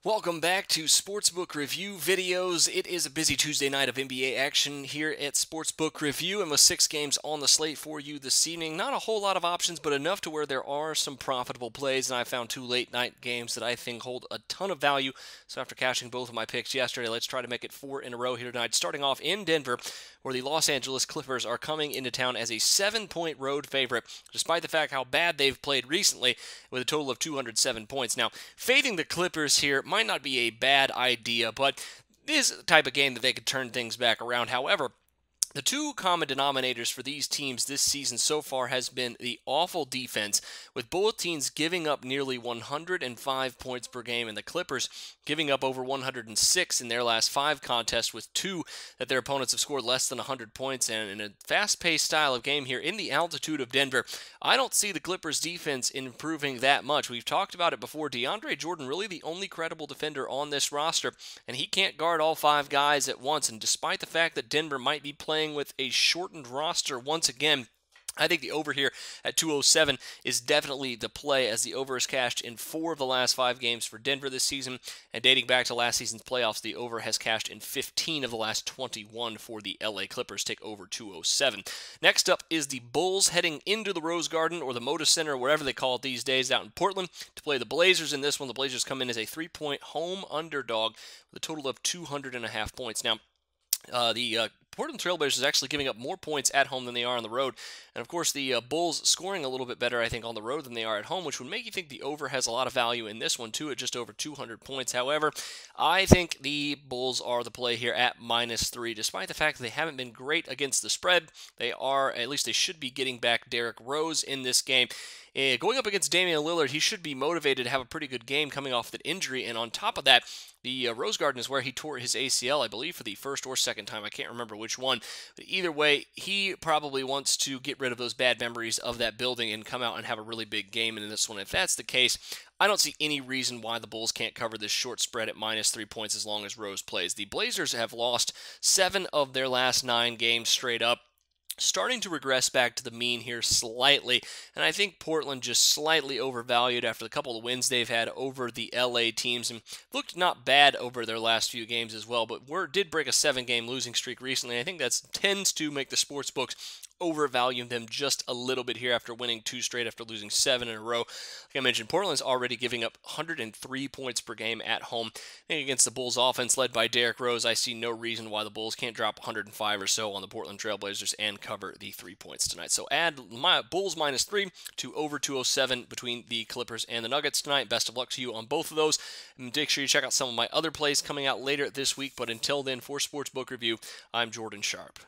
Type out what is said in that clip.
Welcome back to Sportsbook Review videos. It is a busy Tuesday night of NBA action here at Sportsbook Review, and with 6 games on the slate for you this evening, not a whole lot of options, but enough to where there are some profitable plays, and I found 2 late night games that I think hold a ton of value. So after cashing both of my picks yesterday, let's try to make it 4 in a row here tonight, starting off in Denver, where the Los Angeles Clippers are coming into town as a 7-point road favorite, despite the fact how bad they've played recently, with a total of 207 points. Now, fading the Clippers here might not be a bad idea, but this is the type of game that they could turn things back around. However, the two common denominators for these teams this season so far has been the awful defense, with both teams giving up nearly 105 points per game, and the Clippers giving up over 106 in their last 5 contests, with 2 that their opponents have scored less than 100 points. And in a fast-paced style of game here in the altitude of Denver, I don't see the Clippers defense improving that much. We've talked about it before. DeAndre Jordan, really the only credible defender on this roster, and he can't guard all 5 guys at once. And despite the fact that Denver might be playing with a shortened roster once again, I think the over here at 207 is definitely the play, as the over is cashed in 4 of the last 5 games for Denver this season, and dating back to last season's playoffs, the over has cashed in 15 of the last 21 for the LA Clippers. Take over 207. Next up is the Bulls heading into the Rose Garden, or the Moda Center, wherever they call it these days, out in Portland, to play the Blazers in this one. The Blazers come in as a 3-point home underdog with a total of 200.5 points. Now, the Portland Trailblazers actually giving up more points at home than they are on the road. And of course, the Bulls scoring a little bit better, I think, on the road than they are at home, which would make you think the over has a lot of value in this one, too, at just over 200 points. However, I think the Bulls are the play here at -3. Despite the fact that they haven't been great against the spread, they are, at least they should be, getting back Derrick Rose in this game. Going up against Damian Lillard, he should be motivated to have a pretty good game coming off that injury. And on top of that, the Rose Garden is where he tore his ACL, I believe, for the first or second time. I can't remember which one. But either way, he probably wants to get rid of those bad memories of that building and come out and have a really big game in this one. If that's the case, I don't see any reason why the Bulls can't cover this short spread at -3 points as long as Rose plays. The Blazers have lost 7 of their last 9 games straight up, starting to regress back to the mean here slightly, and I think Portland just slightly overvalued after the couple of wins they've had over the LA teams, and looked not bad over their last few games as well, but did break a 7-game losing streak recently. I think that tends to make the sports books overvalue them just a little bit here after winning 2 straight after losing 7 in a row. Like I mentioned, Portland's already giving up 103 points per game at home. And against the Bulls offense led by Derrick Rose, I see no reason why the Bulls can't drop 105 or so on the Portland Trailblazers and cover the 3 points tonight. So add my Bulls -3 to over 207 between the Clippers and the Nuggets tonight. Best of luck to you on both of those. And make sure you check out some of my other plays coming out later this week. But until then, for Sportsbook Review, I'm Jordan Sharp.